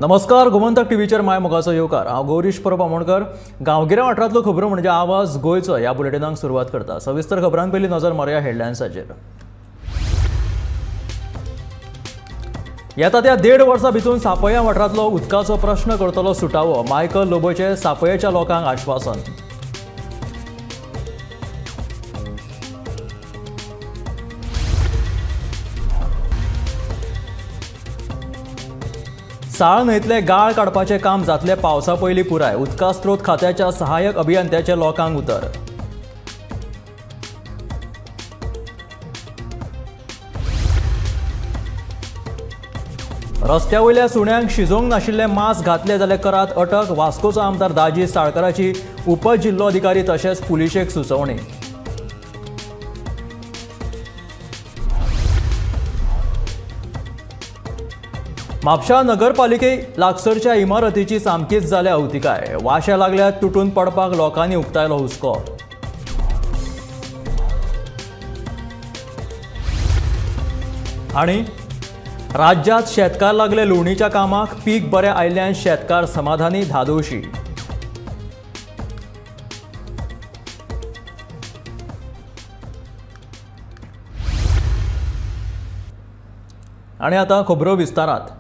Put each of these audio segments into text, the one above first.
नमस्कार, गोमंतक टीव्हीचेर माय मोगाचो येवकार। हांव गौरीश परब आमोणकर। गांवगिऱ्या वाठारांतल्यो खबरो म्हणजे आवाज गोंयचो ह्या बुलेटिनाक सुरवात करता। सविस्तर खबरांक पयलीं नजर मारया हेडलायन्साचेर। येता त्या 1.5 वर्सां भितर सापया वाठारांतलो उदकाचो प्रश्न करतलो सुटावो, मायकल लोबोचे सापयेच्या लोकांक आश्वासन। साळ न्हंयतले गाळ काडपाचें काम जातले पावसा पयलीं पुराय, उदका स्त्रोत खात्याच्या सहाय्यक अभियंत्याचे लोकांक उतर। रस्त्या वयल्या सुण्यांक शिजोवंक नाशिल्ले मास्क घातले जाल्यार करात अटक, वास्कोचो आमदार दाजी साळकाराची उपजिल्लोधिकारी तशेंच पुलिशेक सुचोवणी। म्हापशा नगरपालिके लागसरच्या इमारतीची सामकीच जाल्या अवतिकाय, वाशे लागल्यात तुटून पडपाक लोकांनी उक्तायलो हुस्को। आनी राज्यांत शेतकार लागले लुवणीच्या कामाक, पीक बरें आयिल्ल्यान शेतकार समाधानी, धादोशी। आनी आतां खबरो विस्तारात।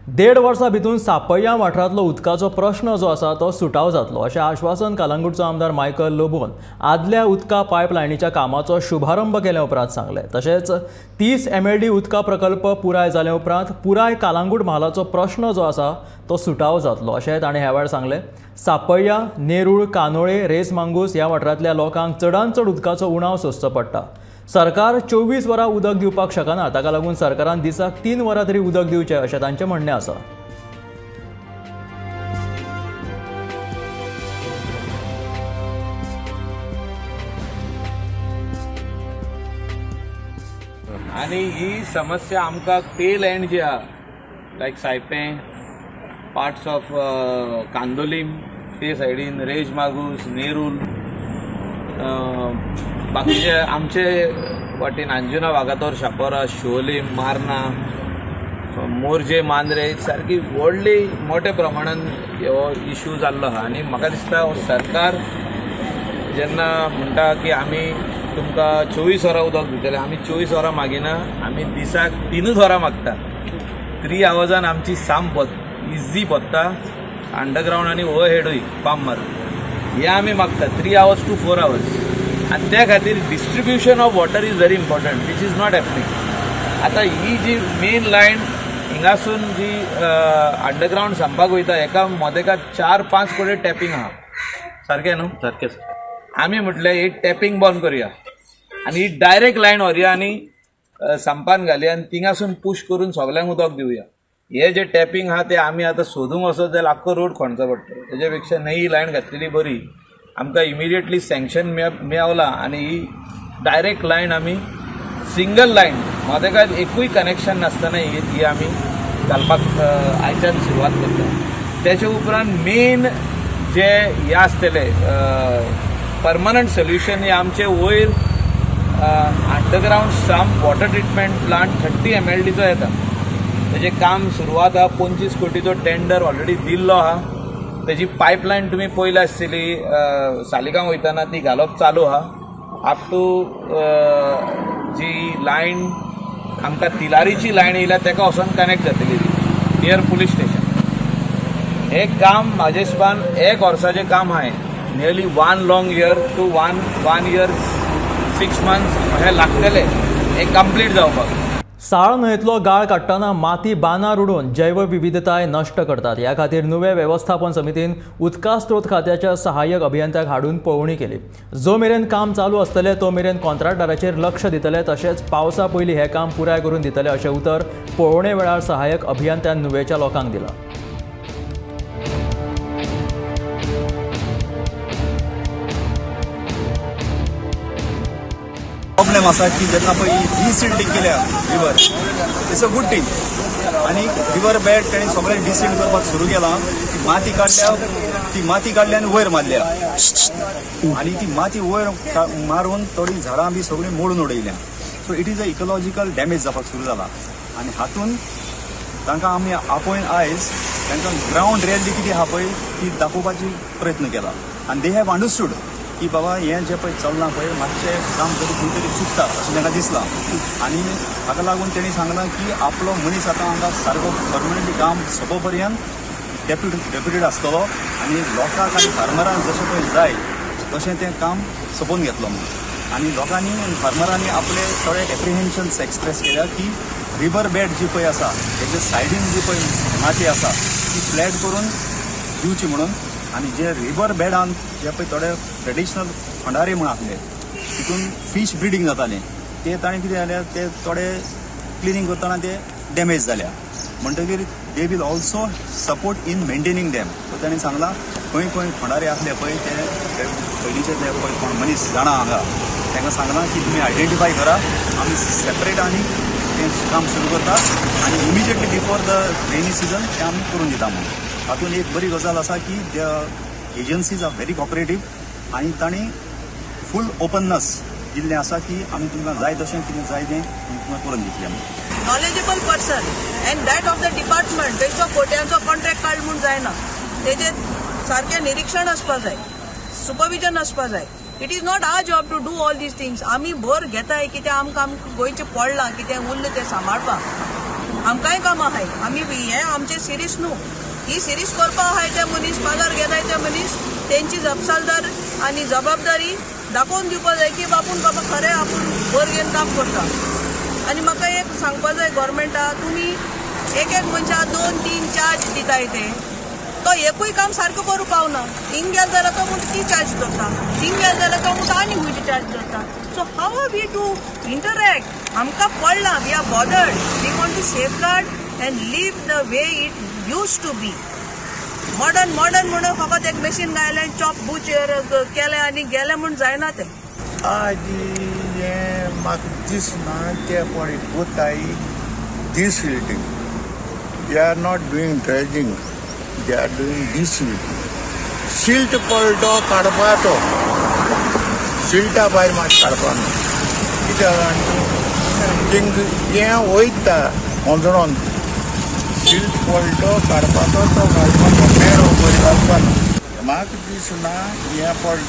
1.5 वर्सां भितर सापया वाठारांतलो उदकाचो प्रश्न जो आसा तो सुटाव जातलो अशें आश्वासन कलंगूटचो आमदार मायकल लोबोन आदल्या उदका पायपलायनीच्या कामाचो शुभारंभ केल्या उपरांत सांगले। तशेंच 30 MLD उदका प्रकल्प पुराय जाले उपरांत पुराय कलंगूट म्हालाचो प्रश्न जो आसा तो सुटाव जातलो अशें ताणें ह्या वेळार सांगलें। सापया, नेरूळ, कानोळे, रेस मांगूस ह्या वाठारांतल्या लोकांक चडांत चड उदकाचो उणाव सोंसचो पडटा। सरकार 24 वरां उदक दिवपाक शकना, ताका लागून सरकारान दिसाक 3 वरां तरी उदक दिवचें अशें तांचें म्हणणें आसा। आनी ही समस्या आमकां टेल एंड जी आहा लायक सायपें, पार्ट्स ऑफ कांदोलीम ते सायडीन, रेज मागूस, नेरूल, बाकीचे आमचे वाटेन अंजुना वागातोर, शापोरा, शिवोलीम, मार्ना, मोर्जे, मांद्रे सारकी व्हडली मोठ्या प्रमाणान हो इश्यू जाल्लो आहा। आनी म्हाका दिसता सरकार जेन्ना म्हणटा की आमी तुमकां 24 वरां उदक दितले, आमी 24 वरां मागिना, आमी दिसाक 3 वरां मागता। 3 आवर्सान आमची साम इजी पडटा, अंडरग्राउंड आनी ओवरहेडूय पाम मारून हे आमी मागता 3 hours to 4 hours। आनी त्या खातीर distribution of water is very important, which is not happening. आतां ही जी मेन लायन हिंगासून जी अंडरग्राउंड सांबाक वयता हेका मोदेका 4-5 कोडे टॅपिंग आहा, सारकें न्हू? सारकें। आमी म्हटलें ही टॅपिंग बंद करुया आनी ही डायरेक्ट लायन व्हरया आनी संपान घालया आनी थिंगासून पुश करून सगल्यांक उदक दिवया। हे जे टॅपिंग आहा ते आमी आतां सोदूंक वचत जाल्यार आख्खो रोड खणचो पडटा, तेजे पेक्षा ही लायन घातलेली बरी। आमकां इमिडिएटली सँक्शन मेळवला आनी ही डायरेक्ट लायन आमी सिंगल लायन मोदेका एकूय कनेक्शन नासतना ही आमी घालपाक आयच्यान सुरवात करता। तेचे उपरांत मेन जे हे आसतले परमनंट सोल्युशन हे आमचे वयर अंडरग्राउंड साम वॉटर ट्रिटमेंट प्लांट 30 MLDचो येता, तेजे काम सुरवात आहा। 25 कोटीचो टेंडर ऑलरेडी दिल्लो आहा। तेजी पायपलायन तुमी पयली आसतली सालिगांव वयतना ती घालप चालू आहा। अप टू जी लायन आमकां तिलारीची लायन येयल्या तेका वचोन कनेक्ट जातली नियर पुलीस स्टेशन। हे काम म्हाजे हिसपान 1 वर्साचें काम आहाय, nearly 1 long year to 1 year 6 months अशें लागतले हे कंप्लीट जावपाक। साळ न्हंयतलो गाळ काडटना माती बांदार उडोवन जैवविविधताय नश्ट करतात, ह्या खातीर नुवें वेवस्थापन समितीन उदका स्त्रोत खात्याच्या सहाय्यक अभियंत्याक हाडून पळोवणी केली। जो मेरेन काम चालू आसतले तो मेरेन कॉन्ट्रॅक्टराचेर लक्ष दितले, तशेंच पावसा पयलीं हें काम पुराय करून दितले अशें उतर पळोवणे वेळार सहाय्यक अभियंत्यान नुवेच्या लोकांक दिलां। प्रॉब्लेम आसा की जेन्ना पळय डिसिल्टिंग केल्या river, it's a good thing. आनी रिवर बॅड ताणें सगळें डिसिल्ट करपाक सुरू केलां। ती माती काडल्या आनी वयर मारल्या आनी ती माती वयर मारून थोडी झाडां बी सगळीं मोडून उडयल्या। So it is a ecological damage जावपाक सुरू जाला आनी हातून तांकां आमी आपोवन आयज तांकां ग्रावंड रियलिटी कितें आहा पळय ती दाखोवपाची प्रयत्न केला आनी दे हॅव अंडरस्टूड की बाबा हें जें पळय चलना पळय मातशें काम तरी खंय तरी चुकता अशें तांकां दिसलां आनी हाका लागून तेणी सांगलां की आपलो मनीस आतां हांगा सारको परमनंटली काम सोंपो पर्यंत डेप्युटेड आसतलो आनी लोकांक आनी फार्मरांक जशें पळय जाय तशें तें काम सोंपोवन घेतलो म्हणून आनी लोकांनी आनी फार्मरांनी आपले थोडे एप्रिहेन्शन्स एक्सप्रेस केल्या की रिवर बॅड जी पळय आसा तेजे सायडीन जी पळय माती आसा ती फ्लॅट करून दिवची म्हणून आनी जे रिवर बॅडान जे पळय थोडे ट्रेडिशनल फंडारे म्हण आसले तितून फीश ब्रिडींग जातालें ते ताणें कितें जालें ते थोडे क्लिनींग करतना ते डॅमेज जाल्या म्हणटकीर they will also support in maintaining dam so ताणें सांगलां खंय खंय फंडारे आसले पळय ते पयलींचे जे पळय कोण मनीस जाणा हांगा तांकां सांगलां की तुमी आयडेंटिफाय करा आमी सेपरेट आनी तें काम सुरू करता आनी immediately before the rainy season तें आमी करून दिता म्हणून हातून एक बरी गजाल आसा की the agencies are very cooperative आनी तांणी फूल ओपननेस दिल्लें आसा की आमी तुमकां जाय तशें कितें जाय तें तुमकां करून दितलें म्हणून knowledgeable person and that of the department तेंचो कोट्यांचो कॉन्ट्रॅक्ट काड म्हूण जायना तेजें सारकें निरीक्षण आसपा जाय सुपरविजन आसपा जाय it is not our job to do all these things आमी भर घेताय कितें आमकां गोंयचें पडलां कितें उरलें तें सांबाळपाक आमकांय कामां आहाय आमी हें आमचें सिरीस न्हू ही सिरीस करपा आहाय ते मनीस पगार घेताय ते मनीस तेंची जपसालदार आनी जबाबदारी दाखोवन दिवपा जाय की बापून बाबा खरें आपूण भर घेवन काम करता आनी म्हाका एक सांगपा जाय गव्हर्मेंटा तुमी एक मनशाक 2-3 चार्ज दिताय ते तो एकूय काम सारको करूं पावना थिंग गेल जाल्यार तो म्हणटा ती चार्ज करता थिंग गेल जाल्यार तो म्हणटा आनी खंयची चार्ज करता so how are we to interact आमकां पडलां we are bothered we want to safeguard and leave the way it use to be modern म्हणून फकत एक मशीन घायलें चॉप बुचेर केलें आनी गेलें म्हूण जायना तें आज हें म्हाका दिसना ते पळय कोताय desilting they are not doing dredging they are doing desilting silt पळटो काडपाचो सिल्टा भायर मात काडपाना कित्याक तेंकां हें वयता मोजोन सिल्ट पळटो काडपाचो तो घालपाचो मेळो बरी घालपाना म्हाका दिसना हें पळय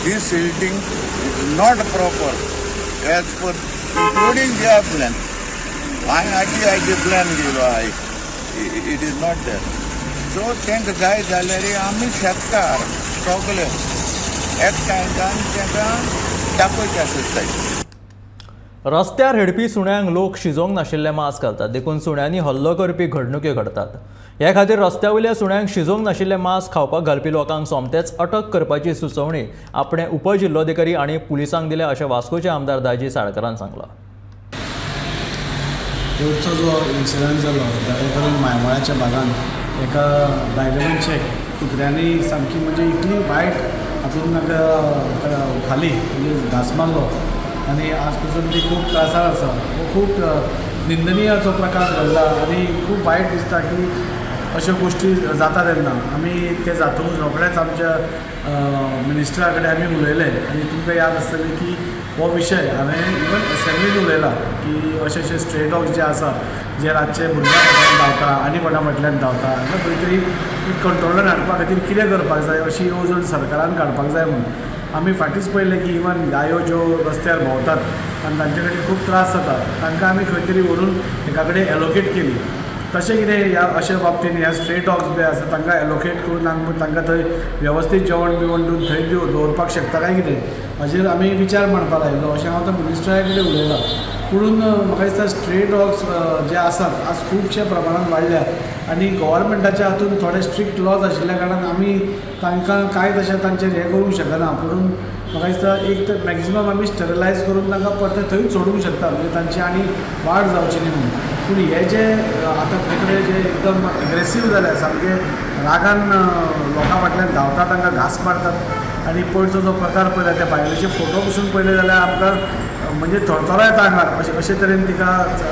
desilting is not proper as per including their plan हांवें आयची प्लॅन केलो आय it is not there so तांकां जाय जाल्यार आमी शेतकार सगळे एकठांयच्यान तांकां दाखोवचें आसताय रस्त्यार हेडपी सुण्यांक लोक शिजोवंक नाशिल्ले मास्क घालतात देखून सुण्यांनी हल्लो करपी घडणुक्यो घडतात ह्या खातीर रस्त्या वयल्या सुण्यांक शिजोवंक नाशिल्ले मास्क खावपाक घालपी लोकांक सोमतेच अटक करपाची सुचोवणी आपणे उपजिल्लोधिकारी आनी पुलिसांक दिल्या अशें वास्कोचे आमदार दाजी साळकारान सांगलां कोर्टचो जो इन्सिडंट जालो ताचे करून मायमळ्याच्या भागांत एका बायलेच्या कुत्र्यांनी सामकी म्हणजे इतली वायट हातूंत ताका खाली म्हणजे घास मारलो आनी आज पसून ती खूब त्रासार आसा हो खूब निंदनीय असो प्रकार घडला आनी खूब वायट दिसता की अश्यो गोश्टी जाता तेन्ना आमी ते जातकूच रोखडेंच आमच्या मिनिस्टरा कडेन आमी उलयले आनी तुमकां याद आसतलें की हो विशय हांवें इवन असेंब्लीन उलयला की अशे स्ट्रे डॉग्स जे आसा जे रातचे भुरग्यां फाटल्यान धांवता आनी कोणा फाटल्यान धांवता हांकां खंय तरी कंट्रोलान हाडपा खातीर कितें करपाक जाय अशी येवजण सरकारान काडपाक जाय म्हणून आमी फाटींच पळयलें की इवन गायो ज्यो रस्त्यार भोंवतात आनी तांचे कडेन खूब त्रास जाता तांकां आमी खंय तरी व्हरून एका कडेन एलोकेट केली तशें कितें ह्या अशा बाबतींत ह्या स्ट्रे डॉग्स बी आसा तांकां एलोकेट करून तांकां थंय वेवस्थीत जेवण बिवण दिवन थंय दवरपाक शकता काय कितें हाजेर आमी विचार मांडपाक लायलो अशें हांव आतां मिनिस्टरा कडेन उलयलां पूण म्हाका दिसता स्ट्रे डॉग्स जे आसात आज खुबशे प्रमाणांत वाडल्यात आनी गव्हर्मेंटाच्या हातूंत थोडे स्ट्रिक्ट लॉज आशिल्ल्या कारणान आमी तांकां कांय तशें तांचेर हें करूंक शकना पूण म्हाका दिसता एक तर मॅक्झिमम आमी स्टॅरिलायज करून तांकां परते थंयच सोडूंक शकता म्हणजे तांची आनी वाड जावची न्ही म्हणून पूण हे जे आतां कडेन जे एकदम एग्रेसीव जाल्या सामके रागान लोकां फाटल्यान धांवतात तांकां घास मारतात आनी पयरचो जो प्रकार पळयला त्या बायलेचे फोटो पसून पळयले जाल्यार आमकां म्हणजे थरथरो येता आंगार अशे तरेन तिका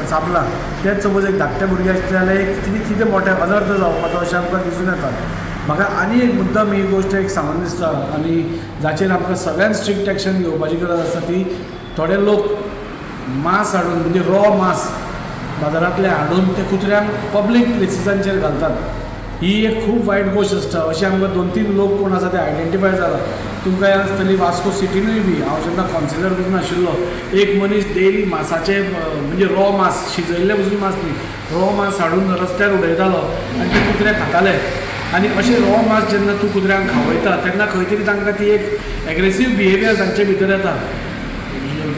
चाबला तेच सपोज एक धाकटे भुरगे आसले जाल्यार एक कितें मोठे अनर्थ जावपाचो अशें आमकां दिसून येता म्हाका आनी एक मुद्दम ही गोश्ट एक सांगून दिसता आनी जाचेर आमकां सगळ्यान स्ट्रिक्ट एक्शन घेवपाची गरज आसता ती थोडे लोक मांस हाडून म्हणजे रॉ मांस बाजारांतले हाडून ते कुत्र्यांक पब्लीक प्लेसिसांचेर घालतात ही एक खूब वायट गोश्ट आसता. अशें आमकां 2-3 लोक कोण आसा ते आयडेंटिफाय जाला. तुमकां याद आसतली वास्को सिटीनूय बी हांव जेन्ना कावन्सिलर पसून आशिल्लो एक मनीस डेली मांसाचे म्हणजे रॉ मांस शिजयल्ले पसून मांस न्ही रॉ मांस हाडून रस्त्यार उडयतालो आनी ते कुत्रे खाताले. आनी अशें रॉ मांस जेन्ना तूं कुत्र्यांक खावयता तेन्ना खंय तरी तांकां ती एक एग्रेसीव बिहेवियर तांचे भितर येता.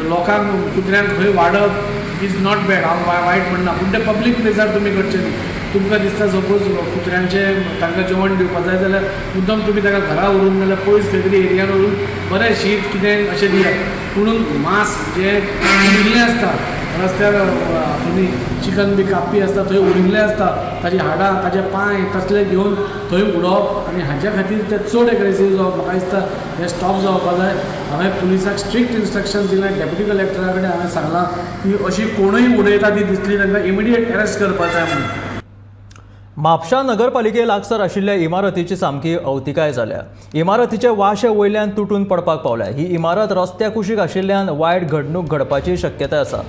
लोकांक कुत्र्यांक खंय वाडप इज नॉट बॅड, हांव वायट म्हणना, पूण ते पब्लीक प्लेसार तुमी करचें न्ही. तुमकां दिसता सपोज कुत्र्यांचे तांकां जेवण दिवपाक जाय जाल्यार मुद्दम तुमी ताका घरा व्हरून नाल्यार पयस खंय तरी एरियान व्हरून बरें शीत कितें अशें दियात. पूण मांस जें उरिल्लें आसता रस्त्यार तुमी चिकन बी कापी आसता थंय उरिल्लें आसता ताजी हाडां ताजे पांय तसले घेवन थंय उडोवप आनी हाच्या खातीर ते चड एग्रेसीव जावप म्हाका दिसता हें स्टॉप जावपा जाय. हांवें पुलिसाक स्ट्रिक्ट इंस्ट्रक्शन दिलें. डेप्युटी कलेक्टरा कडेन हांवें सांगलां की अशी कोणूय उडयता ती दिसली तांकां इमिडिएट अरेस्ट करपा जाय म्हणून. म्हापशा नगरपालिके लागसार आशिल्ल्या इमारतीची सामकी अवतिकाय जाल्या. इमारतीचे वाशे वयल्यान तुटून पडपाक पावल्या. ही इमारत रस्त्या कुशीक आशिल्ल्यान वायट घडणूक घडपाची शक्यताय आसा.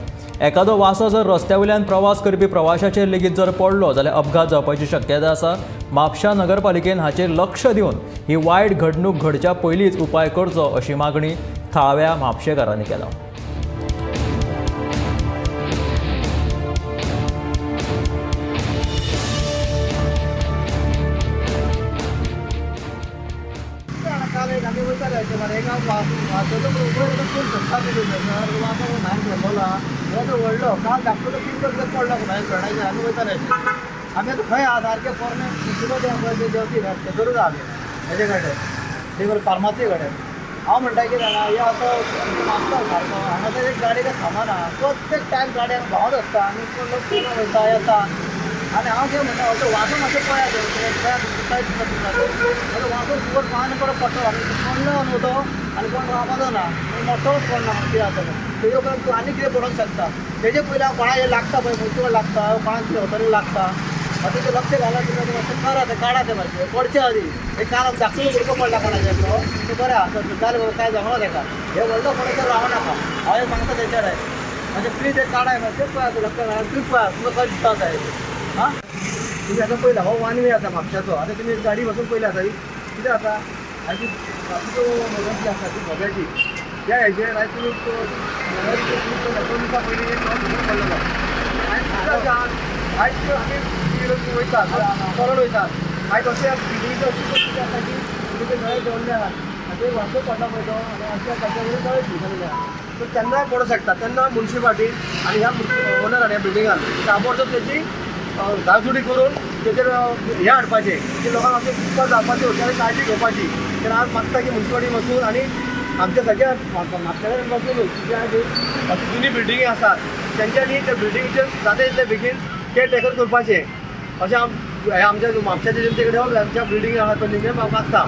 एखादो वासो जर रस्त्या वयल्यान प्रवास करपी प्रवाशाचेर लेगीत जर पडलो जाल्यार अपघात जावपाची शक्यताय आसा. म्हापशा नगरपालिकेन हाचेर लक्ष दिवन ही वायट घडणूक घडच्या पयलींच उपाय करचो अशी मागणी थळाव्या म्हापशेकारांनी केला. व्हडलो काल धाकटो पिंकर पडलो फ्रेंडाचे आमी वयताले आमी आतां खंय आहा सारके पोरणे देवती तेजरूच आहा हेजे कडेन देवर फार्मासी कडेन. हांव म्हणटा कितें जाणा हे असो मागता सारको हांगा तर एक गाडी काय थांबना प्रत्येक टायम गाडी हांगा भावत आसता आनी कोण लोक वयता येता आनी हांव कितें म्हणटा असो वासो मातशें पळयात वासो सुवर पावना परत पडटलो पडलो न्हू तो आनी कोण रावपाचो ना मोठोच पडना कितें जातलो तेजे उपरांत तूं आनी कितें पडोवंक शकता. तेजे पयलीं हांव कोणा लागता पळय मुतूळ लागता कोणाक कितें होटलीक लागता तेजें लक्ष घाला तुमी मातशें करा तें काडा तें मातशें पडचें आदी एक कान धाकटो भुरगो पडला कोणाचेर तो तें बरें आसा जालें काय जमलो तेका हे व्हडलो कोणाचेर रावनाका. हांव एक सांगता तेचेर मातशें प्लीज एक काडाय मातशें पळया तूं लक्ष घाला प्लीज पळया तुमकां खंय दिसता जाय हां. तुमी आतां पयला हो 1 वे आसा म्हापशाचो आतां तुमी गाडी वचून पयली आसा कितें आसा आयची जी आसा ती भोग्याची त्या हेजेर आयज तुमी 2 दिसा पयलीं एक पडलेलो आयज आमी वयतात परत वयतात आयज अशें बिल्डिंगेचो अशी परिस्थिती आसा की तुमी ते गळे दवरले आहात आनी ते वासो पडला पळय तो आनी अशें ताच्या कडेन गळे भिजलेले आहात सो केन्नाय पडूंक शकता. तेन्ना मुन्सिपाल्टी आनी ह्या ओनरान ह्या बिल्डिंगान ताबडतोब तेची धावसुडी करून तेचेर हें हाडपाचें की लोकांक आमचे उपकार जावपाची होटलांनी काळजी घेवपाची. तर हांव मागता की मुन्सिपाल्टी वचून आनी आमच्या सगळ्या म्हापशेकारांनी वचून जे अशी जुनी बिल्डिंगी आसात तेंच्यांनी त्या बिल्डिंगेचेर जाता तितले बेगीन केअर टेकर करपाचें अशें आमच्या म्हापशाच्या जनते कडेन आमच्या बिल्डिंगी आसा तो मागता.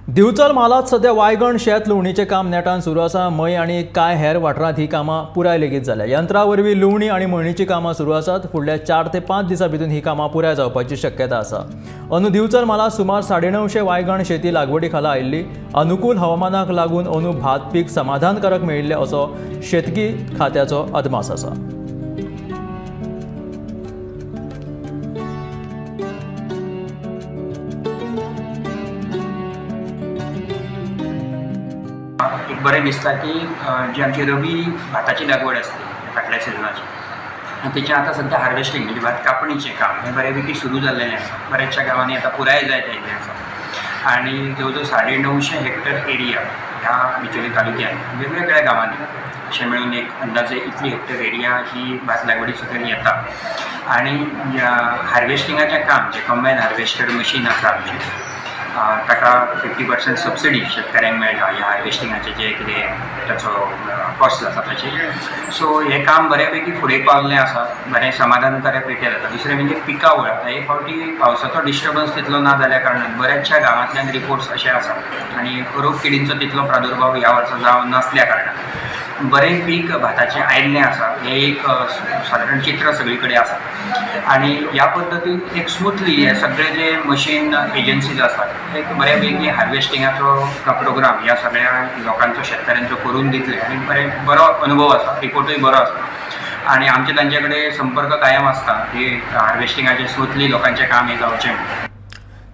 दिवचल म्हालात सध्या वायगण शेत लुवणीचें काम नेटान सुरू आसा. मय आनी कांय हेर वाठारांत ही कामां पुराय लेगीत जाल्या. यंत्रा वरवीं लुवणी आनी मळणीची कामां सुरू आसात. फुडल्या 4 ते 5 दिसां भितर ही कामां पुराय जावपाची शक्यताय आसा. अंदू दिवचल म्हालात सुमार 950 वायगण शेती लागवडी खाला आयिल्ली. अनुकूल हवामानाक लागून अंदू भात पीक समाधानकारक मेळिल्लें असो शेतकी खात्याचो अदमास आसा. एक बरें दिसता की जी आमची रबी भाताची लागवड असते फाटल्या सिजनाची तेचे आतां सध्या हार्वेस्टिंग म्हणजे भात कापणीचें काम हें बऱ्यापैकी सुरू जाल्लेलें आसा. बऱ्याचशा गांवांनी आतां पुराय जायत आयिल्लें आसा आनी जवळ जवळ 950 हेक्टर एरिया ह्या बिचोली तालुक्यात वेगवेगळ्या गांवांनी अशें मेळून एक अंदाजे इतली हेक्टर एरिया ही भात लागवडी सकयल येता. आनी हार्वेस्टिंगाचें काम जे कंबायन हार्वेस्टर मशीन आसा आमचें ताका 50% सबसिडी शेतकऱ्यांक मेळटा ह्या हार्वेस्टिंगाचें जे कितें ताचो कॉस्ट आसा ताचेर. सो हें काम बऱ्यापैकी फुडें पावल्लें आसा. बरें समाधानकारक रित्या जाता. दुसरें म्हणजे पिकावळ आतां एक फावटी पावसाचो डिस्टर्बन्स तितलो ना जाल्या कारणान बऱ्याचशा गांवांतल्यान रिपोर्ट्स अशे आसात आनी रोग किडींचो तितलो प्रादुर्भाव ह्या वर्सा जावन नासल्या कारणान बरें पीक भाताचें आयिल्लें आसा. हें एक सादारण चित्र सगळे कडेन आसा आनी ह्या पद्दतीन एक स्मुथली हे सगळे जे मशीन एजन्सीज आसात एक बऱ्यापैकी हार्वेस्टिंगाचो प्रोग्राम ह्या सगळ्या लोकांचो शेतकऱ्यांचो करून दितले आनी बरो अनुभव आसा. रिपोर्टूय बरो आसा आणि आमचे तांच्याकडे संपर्क कायम असता की हार्वेस्टिंगाचे स्मूथली लोकांचे काम हे जावचें.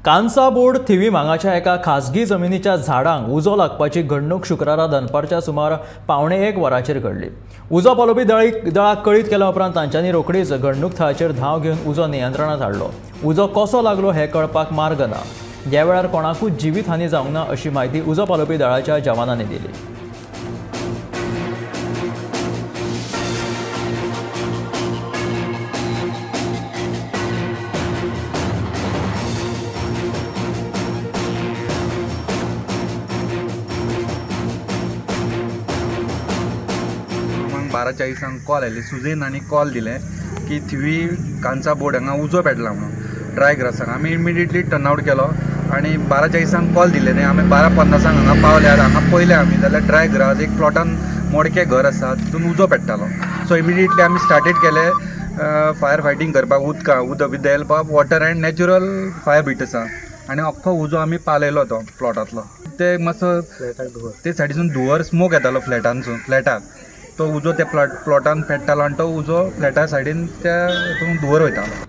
कांसा बोर्ड थिवी हांगाच्या एका खासगी जमिनीच्या झाडांक उजो लागपाची घडणूक शुक्रारा दनपारच्या सुमार 1:15 वरांचेर घडली. उजो पालोवपी दळाक कळीत केल्या उपरांत तांच्यांनी रोखडीच घडणूक थळाचेर धांव घेवन उजो नियंत्रणांत हाडलो. उजो कसो लागलो हें कळपाक मार्ग ना. ह्या वेळार कोणाकूच जिवीत हानी जावंक ना अशी माहिती उजो पालोवपी दळाच्या जवानांनी दिली. बारा 40 कॉल आयली. सुजेन आनी कॉल दिलें की थिवी कांसा बोर्ड हांगा उजो पेटला म्हणून ड्राय ग्रासाक. आमी इमिडिएटली टर्न आवट केलो आनी 12:40 कॉल दिले न्ही. आमी 12:50 हांगा पावल्यार हांगा पयले आमी जाल्यार ड्राय ग्रास एक प्लॉटान मोडके घर आसा तितून उजो पेट्टालो. सो इमिडिएटली आमी स्टार्टेड केले फायर फायटींग करपाक उदक with the help of water and natural fire ब्रिगेड्सा आनी अख्खो उजो आमी पालयलो तो प्लॉटांतलो. ते मातसो ते सायडीसून धुंवर स्मोक येतालो फ्लॅटाक. तो उजो त्या प्लॉटान पेट्टालो आनी तो उजो फ्लॅटा सायडीन त्या हितून धुंवर वयतालो.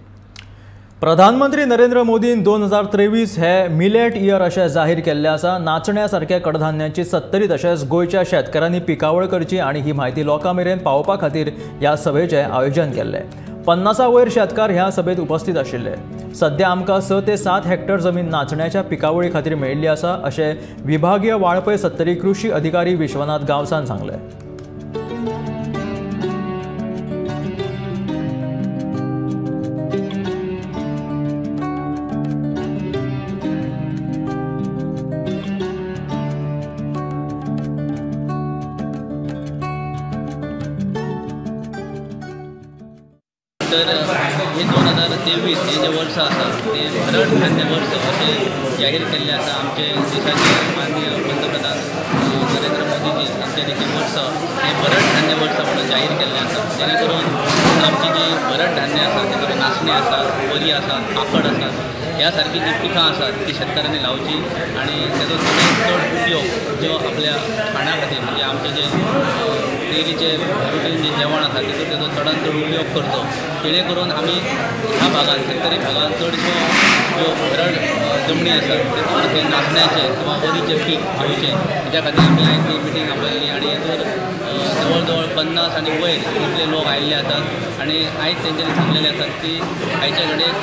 प्रधानमंत्री नरेंद्र मोदीन 2023 हे मिलेट इयर अशें जाहीर केल्लें आसा. नाचण्या सारख्या कडधान्यांची 70 तशेंच गोंयच्या शेतकारांनी पिकावळ करची आनी ही म्हायती लोकां मेरेन पावोवपा खातीर ह्या सभेचें आयोजन केल्लें. 50 वयर शेतकार ह्या सभेत उपस्थित आशिल्ले. सध्या आमकां 6 ते 7 हेक्टर जमीन नाचण्याच्या पिकावळी खातीर मेळिल्ली आसा अशें विभागीय वाळपय सत्तरी कृशी अधिकारी विश्वनाथ गांवसान सांगलें. तर हे 2023 हे जे वर्स आसा ते भरड धान्य वर्स अशें जाहीर केल्लें आसा. आमचे देशाचे माननीय पंतप्रधान नरेंद्र मोदीजी हांचे देखील वर्स हे भरड धान्य वर्स म्हणून जाहीर केल्लें आसा. जेणे करून आमची जी भरड धान्य आसा तातूंत नाचणी आसा, वरी आसा, आंबट आसा ह्या सारकी जी पिकां आसात ती शेतकाऱ्यांनी लावची आनी ताचो चड उपयोग जो आपल्या खाणा खातीर म्हणजे आमचे जे डेलीचे रुटीन जे जेवण आसा तितून ताचो चडांत चड उपयोग करचो. जेणे करून आमी ह्या भागांत शेतकरी भागांत चडश्यो ज्यो भरड जमनी आसात तातूंत ते नाचण्याचें किंवा वरीचें पीक घेवचें हाच्या खातीर आमी आयज ही मिटींग आपयल्ली आनी हेतूर जवळ जवळ 50 आनी वयर इतले लोक आयिल्ले आसात आनी आयज तेंच्यांनी सांगलेले आसात की आयचे कडेन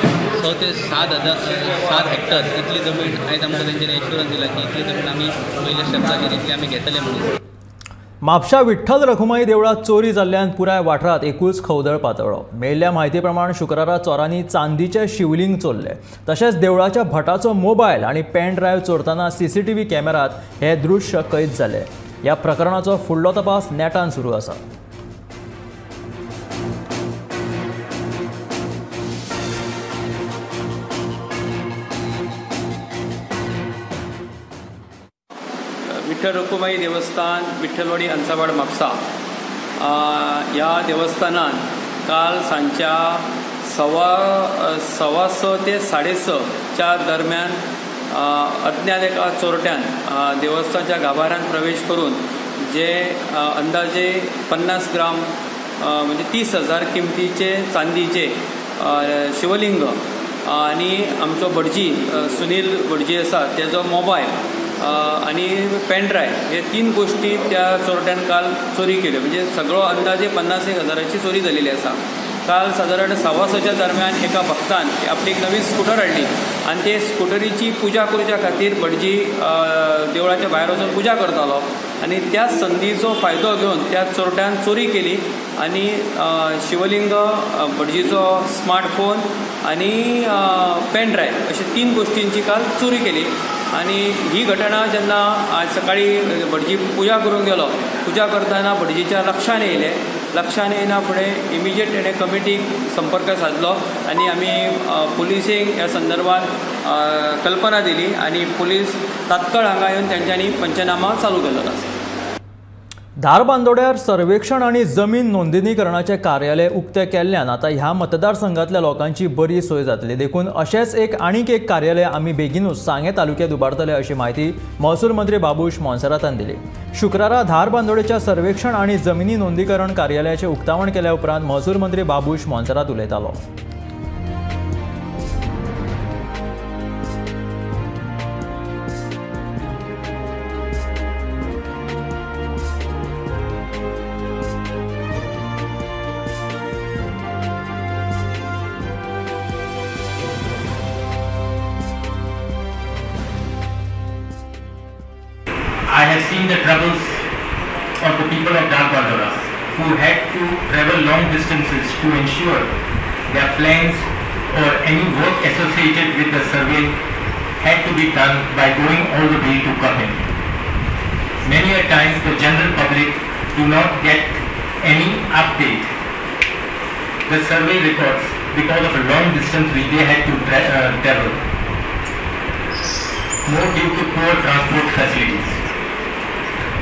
6 ते 7 हेक्टर इतली जमीन आयज आमकां तेंच्यांनी एश्युरन्स दिला की इतली जमीन आमी पयल्या स्टेप्साचेर इतली आमी घेतले म्हणून. म्हापशा विठ्ठल रखुमाई देवळात चोरी जाल्ल्यान पुराय वाठारात एकूच खवदळ पातळ्ळो. मेळिल्ल्या म्हायती प्रमाण शुक्रारा चोरांनी चांदीचे शिवलिंग चोरले. तशेंच देवळाच्या भटाचो मोबायल आनी पेन ड्रायव्ह चोरतना CCTV कॅमेरात हे दृश्य कैद जाले. ह्या प्रकरणाचो फुडलो तपास नेटान सुरू आसा. विठ्ठल रखुमाई देवस्थान विठ्ठलवाडी अंसावाड म्हापसा ह्या देवस्थानात काल सांच्या 6:15 ते 6:30च्या दरम्यान अज्ञात एका चोरट्यान देवस्थानच्या गाभाऱ्यांत प्रवेश करून जे अंदाजे 50 ग्राम म्हणजे 30,000 किमतीचे चांदीचे शिवलिंग आणि आमचो भटजी सुनील भटजी आसा तेजो मोबायल आणि पेन ड्रायव्ह हे 3 गोष्टी त्या चोरट्यान काल चोरी केल्यो. म्हणजे सगळो अंदाजे 50,000ची चोरी जालेली आसा. काल साधारण 6:15च्या दरम्यान एका भक्तान आपली एक नवी स्कूटर हाडली आणि ते स्कूटरीची पुजा करच्या खातीर भटजी देवळाच्या भायर वचून पुजा करतालो आणि त्या संदीचो फायदो घेवन त्या चोरट्यान चोरी केली आणि शिवलिंग, भटजीचो स्मार्टफोन आणि पेन ड्रायव्ह अशा 3 गोष्टींची काल चोरी केली. आणि ही घटना जेन्ना आज सकाळी भटजी पुजा करूंक गेलो, पुजा करतना भटजीच्या लक्षान येयना फुडें इमिजिएट तेणें कमिटीक संपर्क साधलो आणि आमी पुलिसेक ह्या संदर्भात कल्पना दिली आणि पुलीस तात्काळ हांगा येवन तेंच्यांनी पंचनामा चालू केल्लो आसा. धारबांदोड्यार सर्वेक्षण आणि जमीन नोंदणीकरणाचे कार्यालय उक्ते केल्ल्यान आता ह्या मतदारसंघातल्या लोकांची बरी सोय जातली। देखून अशेंच आनीक एक कार्यालय आमी बेगीनूच सांगे तालुक्यात उबारतले अशी माहिती महसूल मंत्री बाबूश मोन्सेरातान दिली। शुक्रारा धारबांदोडेच्या सर्वेक्षण आणि जमिनी नोंदणीकरण कार्यालयाचे उक्तावण केल्या उपरांत महसूल मंत्री बाबूश मोन्सेरात उलयतालो। I have seen the troubles of the people of Dharbandora who had to travel long distances to ensure their plans or any work associated with the survey had to be done by going all the way to Kapil. Many a times the general public do not get any update the survey records because of a long distance which they had to travel, more due to poor transport facilities.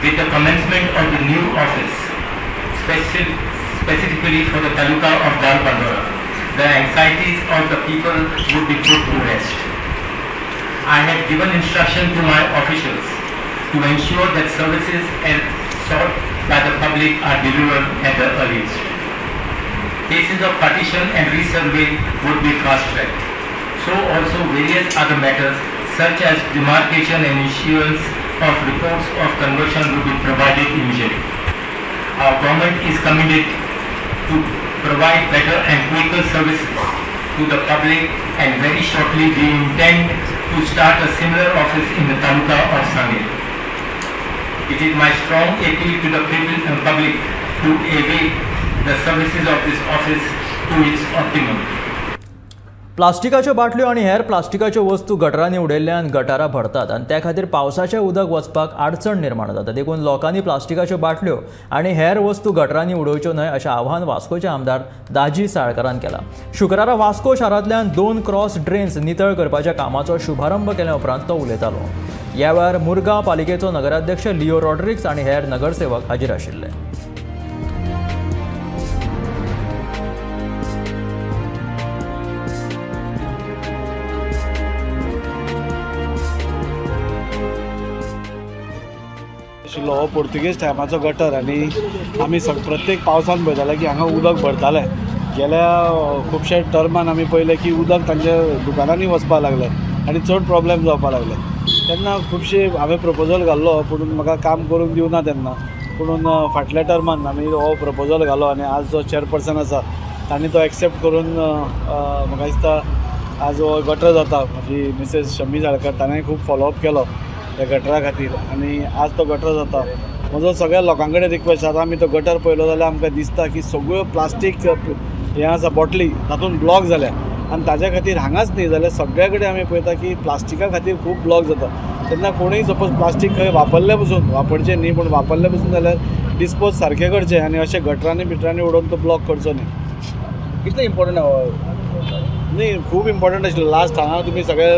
With the commencement of the new office, specifically for the Taluka of Dharbandora, the anxieties of the people would be put to rest. I have given instruction to my officials to ensure that services sought by the public are delivered at the earliest. Cases of partition and resurvey would be fast-tracked. So also various other matters such as demarcation and issuance of reports of conversion will be provided immediately. Our government is committed to provide better and quicker services to the public, and very shortly we intend to start a similar office in the Taluka of Sangil. It is my strong appeal to the public to avail the services of this office to its optimum. प्लास्टिकाच्यो बाटल्यो आणि हेर प्लास्टिकाच्यो वस्तू गटारांनी उडयल्ल्यान गटारां भरतात आणि त्या खातीर पावसाचें उदक वचपाक अडचण निर्माण जाता। देखून लोकांनी प्लास्टिकाच्यो बाटल्यो आणि हेर वस्तू गटारांनी उडोवच्यो न्हय अशें आव्हान वास्कोचे आमदार दाजी साळकारान केलां। शुक्रारा वास्को शारांतल्यान 2 क्रॉस ड्रेन्स नितळ करपाच्या कामाचो शुभारंभ केल्या उपरांत तो उलयतालो। ह्या वेळार मुरगांव पालिकेचो नगराध्यक्ष लिओ रॉड्रिक्स आणि हेर नगरसेवक हाजीर आशिल्ले। हो पोर्तुगेज टायमाचो गटर आनी आमी प्रत्येक पावसान पळयताले की हांगा उदक भरताले। गेल्या खुबशे टर्मान आमी पळयलें की उदक तांच्या दुकानांनी वचपाक लागलें आनी चड प्रॉब्लेम जावपाक लागले। तेन्ना खुबशे हांवें प्रपोजल घाल्लो, पूण म्हाका काम करूंक दिवना तेन्ना। पूण फाटल्या टर्मान आमी हो प्रपोजल घालो आनी आज जो चेअरपर्सन आसा तांणी तो एक्सेप्ट करून म्हाका दिसता आज हो गटर जाता। म्हाजी मिसेस शमी साळकर ताणें खूब फॉलोअप केलो त्या गटरा खातीर आनी आज तो गटर जाता। म्हजो सगळ्या लोकां कडेन रिक्वेस्ट आसा, आमी तो गटर पळयलो जाल्यार आमकां दिसता की सगळ्यो प्लास्टीक हें आसा बॉटली तातूंत ब्लॉक जाल्या आनी ताज्या खातीर हांगाच न्ही जाल्यार सगळ्या कडेन आमी पळयता की प्लास्टिका खातीर खूब ब्लॉक जाता। तेन्ना कोणूय सपोज प्लास्टीक खंय वापरले पसून वापरचें न्ही, पूण वापरले पसून जाल्यार डिस्पोज सारकें करचें आनी अशें गटरांनी बिटरांनी उडोवन तो ब्लॉक करचो न्ही। कितलें इम्पॉर्टंट न्ही, खूब इम्पॉर्टंट आशिल्लो। लास्ट हांगा तुमी सगळे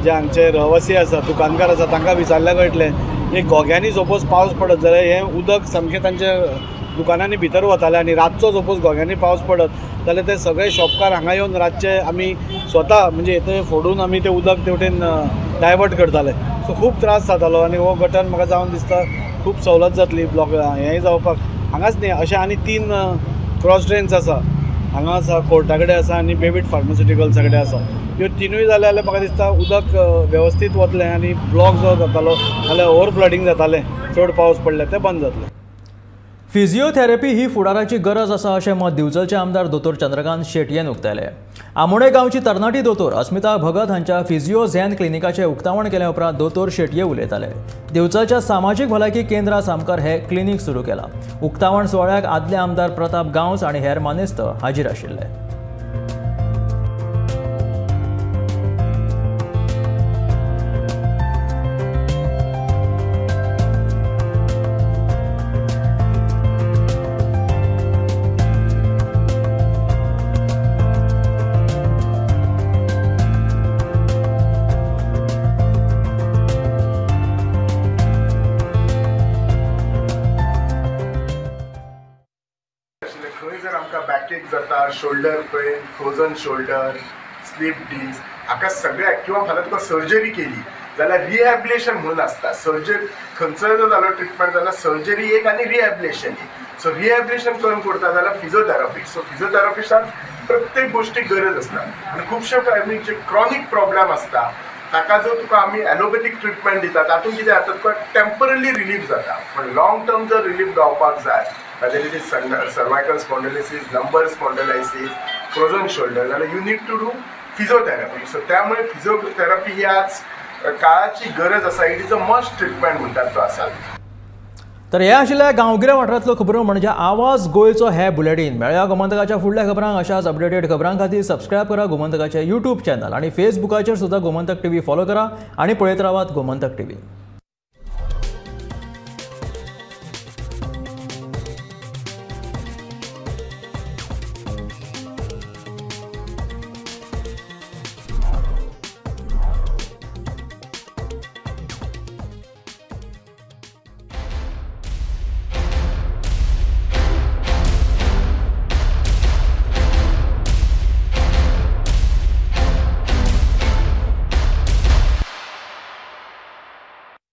जे हांगचे रहवासी आसा, दुकानकार आसा, तांकां विचारल्यार कळटलें एक घोग्यांनी सपोज पावस पडत जाल्यार हें उदक सामकें तांच्या दुकानांनी भितर वतालें आनी रातचो सपोज घोग्यांनी पावस पडत जाल्यार ते सगळे शॉपकार हांगा येवन रातचे आमी स्वता म्हणजे थंय फोडून आमी तें उदक ते वटेन डायवर्ट करताले। सो खूब त्रास जातालो आनी हो गटर म्हाका जावन दिसता खूब सवलत जातली ब्लॉक हेंय जावपाक। हांगाच न्ही, अशे आनी 3 क्रॉस ड्रेन्स आसा, हांगा आसा, कोर्टा कडेन आसा आनी बेबीट फार्मास्युटिकल्सा कडेन आसा। ह्यो 3ूय जाले जाल्यार म्हाका दिसता उदक वेवस्थीत वतलें आनी ब्लॉक जो जातालो जाल्यार ओवर फ्लडींग जातालें, चड पावस पडले तें बंद जातलें। फिजिओथेरपी ही फुडाराची गरज आसा अशें मत दिवचलचे आमदार दोतोर चंद्रकांत शेटयेन उक्तायलें। आमोणे गांवची तरणाटी दोतोर अस्मिता भगत हांच्या फिजिओ झॅन क्लिनिकाचें उक्तावण केल्या उपरांत दोतोर शेटये उलयताले। दिवचलच्या सामाजीक भलायकी केंद्रा सामकार हे क्लिनीक सुरू केलां। उक्तावण सुवाळ्याक आदले आमदार प्रताप गांवस आनी हेर मानेस्त हाजीर आशिल्ले। जाता, shoulder pain, frozen shoulder, slip disc, हाका सगळ्याक किंवा फाल्यां तुका सर्जरी केली जाल्यार रिहॅबिलिटेशन म्हणून आसता. सर्जरी खंयचोय जर जालो ट्रिटमेंट जाल्यार सर्जरी एक आनी रिहॅबिलिटेशन एक. सो रिहॅबिलिटेशन कोण करता जाल्यार फिजिओथेरपिस्ट. सो फिजिओथेरपिस्टाक प्रत्येक गोष्टीक गरज आसता आनी खुबशे टायमीक जे क्रॉनीक प्रॉब्लेम आसता ताका जर तुका आमी ॲलोपॅथीक ट्रिटमेंट दिता तातूंत कितें जाता तुका टेम्पररी रिलीफ जाता. पण लॉंग टर्म जर रिलीफ गावपाक जाय whether it is cervical spondylosis, lumbar spondylosis, frozen shoulder, जाल्यार you need to do physiotherapy. So त्यामुळे फिजिओथेरपी ही आज काळाची गरज आसा. It is a must treatment म्हणटात तो आसा. तर हे आशिल्ल्या गांवगिऱ्या वाठारांतल्यो खबरो म्हणजे आवाज गोंयचो हे बुलेटीन. मेळया गोमंतकाच्या फुडल्या खबरांक. अशाच अपडेटेड खबरां खातीर सबस्क्रायब करा गोमंतकाचें यूट्यूब चॅनल आनी फेसबुकाचेर सुद्दां गोमंतक टीव्ही फॉलो करा आनी पळयत रावात गोमंतक टीव्ही.